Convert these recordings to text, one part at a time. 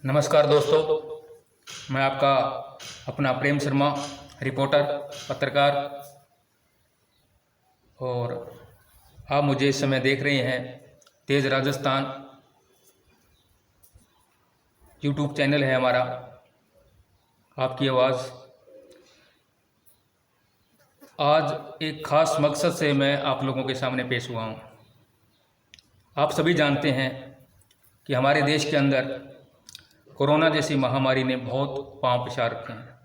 नमस्कार दोस्तों, मैं आपका अपना प्रेम शर्मा, रिपोर्टर, पत्रकार। और आप मुझे इस समय देख रहे हैं तेज राजस्थान यूट्यूब चैनल है हमारा। आपकी आवाज़। आज एक ख़ास मकसद से मैं आप लोगों के सामने पेश हुआ हूँ। आप सभी जानते हैं कि हमारे देश के अंदर कोरोना जैसी महामारी ने बहुत पांव पसार रखे हैं।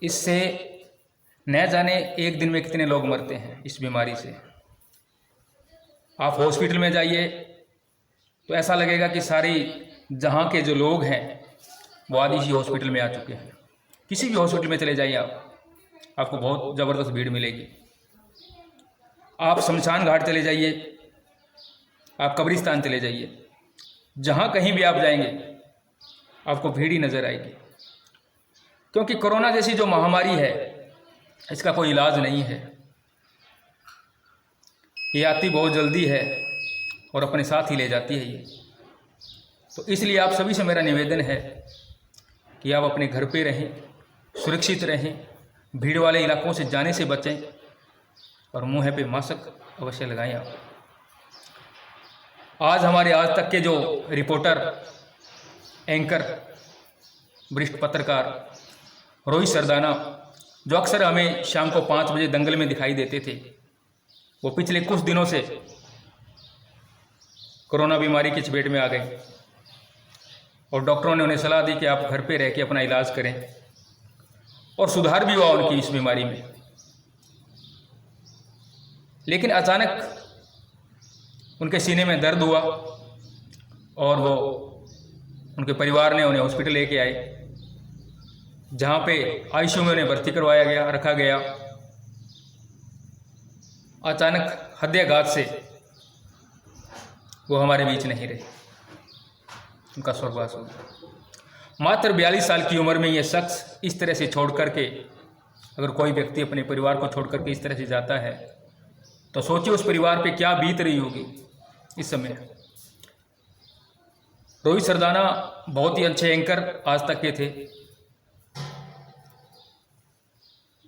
इससे न जाने एक दिन में कितने लोग मरते हैं इस बीमारी से। आप हॉस्पिटल में जाइए तो ऐसा लगेगा कि सारी जहां के जो लोग हैं वो आज इसी हॉस्पिटल में आ चुके हैं। किसी भी हॉस्पिटल में चले जाइए आपको बहुत ज़बरदस्त भीड़ मिलेगी। आप शमशान घाट चले जाइए, आप कब्रिस्तान चले जाइए, जहाँ कहीं भी आप जाएंगे आपको भीड़ ही नज़र आएगी। क्योंकि कोरोना जैसी जो महामारी है इसका कोई इलाज नहीं है। ये आती बहुत जल्दी है और अपने साथ ही ले जाती है ये। तो इसलिए आप सभी से मेरा निवेदन है कि आप अपने घर पे रहें, सुरक्षित रहें, भीड़ वाले इलाकों से जाने से बचें और मुँह पे मास्क अवश्य लगाएं। आप आज हमारे आज तक के जो रिपोर्टर, एंकर, वरिष्ठ पत्रकार रोहित सरदाना, जो अक्सर हमें शाम को 5 बजे दंगल में दिखाई देते थे, वो पिछले कुछ दिनों से कोरोना बीमारी की चपेट में आ गए और डॉक्टरों ने उन्हें सलाह दी कि आप घर पे रह के अपना इलाज करें और सुधार भी हुआ उनकी इस बीमारी में। लेकिन अचानक उनके सीने में दर्द हुआ और वो उनके परिवार ने उन्हें हॉस्पिटल लेके आए, जहाँ पे आईसीयू में उन्हें भर्ती करवाया गया, रखा गया। अचानक हृदयाघात से वो हमारे बीच नहीं रहे, उनका स्वर्गवास हो गया। मात्र 42 साल की उम्र में ये शख्स इस तरह से छोड़ करके, अगर कोई व्यक्ति अपने परिवार को छोड़ करके इस तरह से जाता है तो सोचिए उस परिवार पे क्या बीत रही होगी इस समय। रोहित सरदाना बहुत ही अच्छे एंकर आज तक के थे।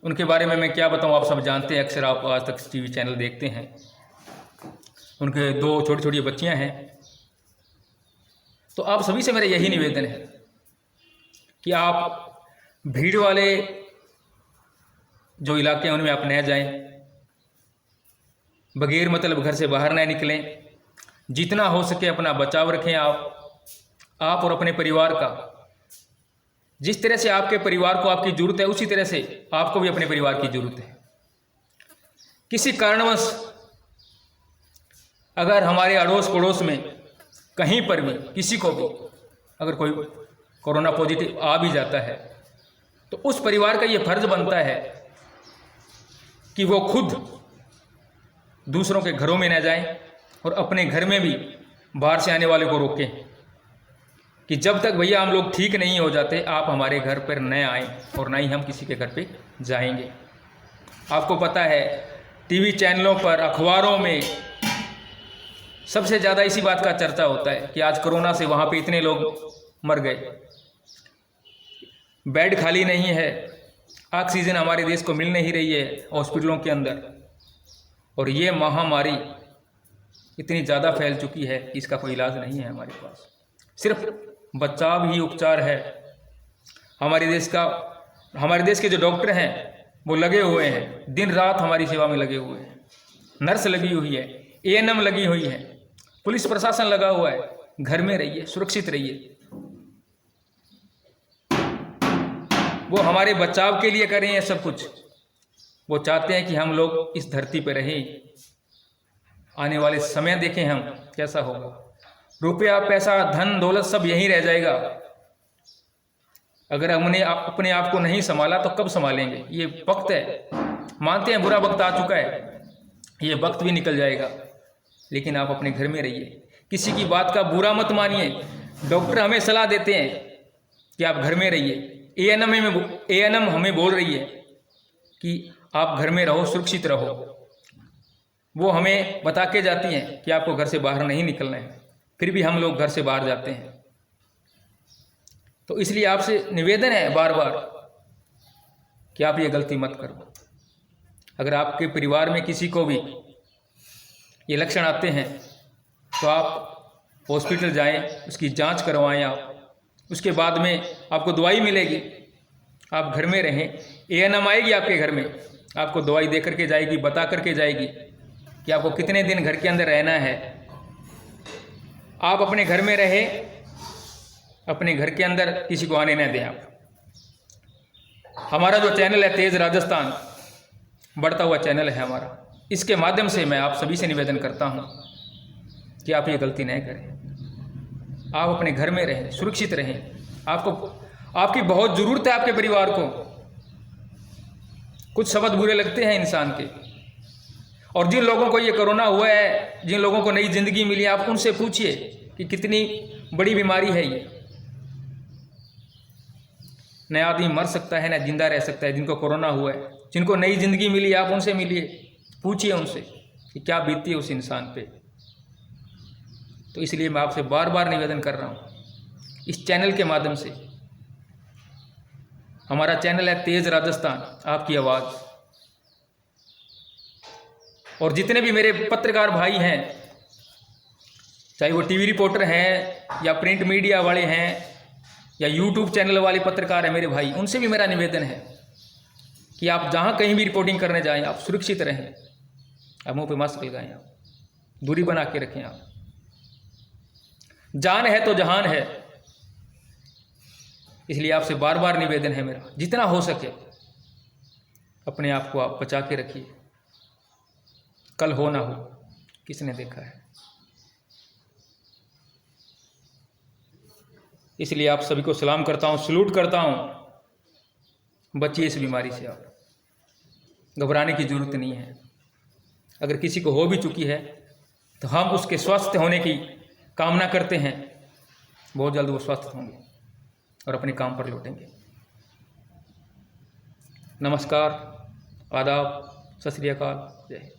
उनके बारे में मैं क्या बताऊं, आप सब जानते हैं, अक्सर आप आज तक टीवी चैनल देखते हैं। उनके 2 छोटी छोटी बच्चियां हैं। तो आप सभी से मेरा यही निवेदन है कि आप भीड़ वाले जो इलाके हैं उनमें आप न जाएं, बगैर मतलब घर से बाहर न निकलें। जितना हो सके अपना बचाव रखें आप और अपने परिवार का। जिस तरह से आपके परिवार को आपकी ज़रूरत है उसी तरह से आपको भी अपने परिवार की ज़रूरत है। किसी कारणवश अगर हमारे अड़ोस पड़ोस में कहीं पर भी किसी को भी अगर कोई कोरोना पॉजिटिव आ भी जाता है तो उस परिवार का ये फर्ज बनता है कि वो खुद दूसरों के घरों में न जाएं और अपने घर में भी बाहर से आने वाले को रोकें कि जब तक भैया हम लोग ठीक नहीं हो जाते आप हमारे घर पर न आएं और ना ही हम किसी के घर पे जाएंगे। आपको पता है टीवी चैनलों पर, अखबारों में सबसे ज़्यादा इसी बात का चर्चा होता है कि आज कोरोना से वहाँ पे इतने लोग मर गए, बेड खाली नहीं है, ऑक्सीजन हमारे देश को मिल नहीं रही है हॉस्पिटलों के अंदर, और ये महामारी इतनी ज़्यादा फैल चुकी है कि इसका कोई इलाज नहीं है हमारे पास। सिर्फ बचाव ही उपचार है। हमारे देश के जो डॉक्टर हैं वो लगे हुए हैं, दिन रात हमारी सेवा में लगे हुए हैं। नर्स लगी हुई है, एएनएम लगी हुई है, पुलिस प्रशासन लगा हुआ है। घर में रहिए, सुरक्षित रहिए। वो हमारे बचाव के लिए करें ये सब कुछ। वो चाहते हैं कि हम लोग इस धरती पर रहें। आने वाले समय देखें हम कैसा होगा। रुपया, पैसा, धन, दौलत सब यहीं रह जाएगा। अगर हमने अपने आप को नहीं संभाला तो कब संभालेंगे। ये वक्त है, मानते हैं बुरा वक्त आ चुका है, ये वक्त भी निकल जाएगा, लेकिन आप अपने घर में रहिए। किसी की बात का बुरा मत मानिए। डॉक्टर हमें सलाह देते हैं कि आप घर में रहिए। एएनएम हमें बोल रही है कि आप घर में रहो, सुरक्षित रहो। वो हमें बता के जाती हैं कि आपको घर से बाहर नहीं निकलना है, फिर भी हम लोग घर से बाहर जाते हैं। तो इसलिए आपसे निवेदन है बार बार कि आप ये गलती मत करो। अगर आपके परिवार में किसी को भी ये लक्षण आते हैं तो आप हॉस्पिटल जाएं, उसकी जांच करवाएं आप, उसके बाद में आपको दवाई मिलेगी। आप घर में रहें, एएनएम आएगी आपके घर में, आपको दवाई दे करके जाएगी, बता करके जाएगी कि आपको कितने दिन घर के अंदर रहना है। आप अपने घर में रहें, अपने घर के अंदर किसी को आने न दें आप। हमारा जो चैनल है तेज राजस्थान, बढ़ता हुआ चैनल है हमारा, इसके माध्यम से मैं आप सभी से निवेदन करता हूं कि आप ये गलती नहीं करें। आप अपने घर में रहें, सुरक्षित रहें। आपकी बहुत ज़रूरत है आपके परिवार को। कुछ शब्द बुरे लगते हैं इंसान के, और जिन लोगों को ये कोरोना हुआ है, जिन लोगों को नई ज़िंदगी मिली, आप उनसे पूछिए कि कितनी बड़ी बीमारी है ये। न आदमी मर सकता है, न जिंदा रह सकता है। जिनको कोरोना हुआ है, जिनको नई ज़िंदगी मिली, आप उनसे मिलिए, पूछिए उनसे कि क्या बीतती है उस इंसान पे। तो इसलिए मैं आपसे बार बार निवेदन कर रहा हूँ इस चैनल के माध्यम से। हमारा चैनल है तेज राजस्थान, आपकी आवाज़। और जितने भी मेरे पत्रकार भाई हैं, चाहे वो टीवी रिपोर्टर हैं या प्रिंट मीडिया वाले हैं या यूट्यूब चैनल वाले पत्रकार हैं मेरे भाई, उनसे भी मेरा निवेदन है कि आप जहाँ कहीं भी रिपोर्टिंग करने जाएं, आप सुरक्षित रहें। आप मुँह पे मास्क लगाएं, आप दूरी बना के रखें। आप जान है तो जहान है, इसलिए आपसे बार बार निवेदन है मेरा, जितना हो सके अपने आप को आप बचा के रखिए। कल हो ना हो, किसने देखा है। इसलिए आप सभी को सलाम करता हूँ, सलूट करता हूँ। बचिए इस बीमारी से, आप घबराने की ज़रूरत नहीं है। अगर किसी को हो भी चुकी है तो हम उसके स्वस्थ होने की कामना करते हैं। बहुत जल्द वो स्वस्थ होंगे और अपने काम पर लौटेंगे। नमस्कार, आदाब, सत श्री अकाल, जय हिंद।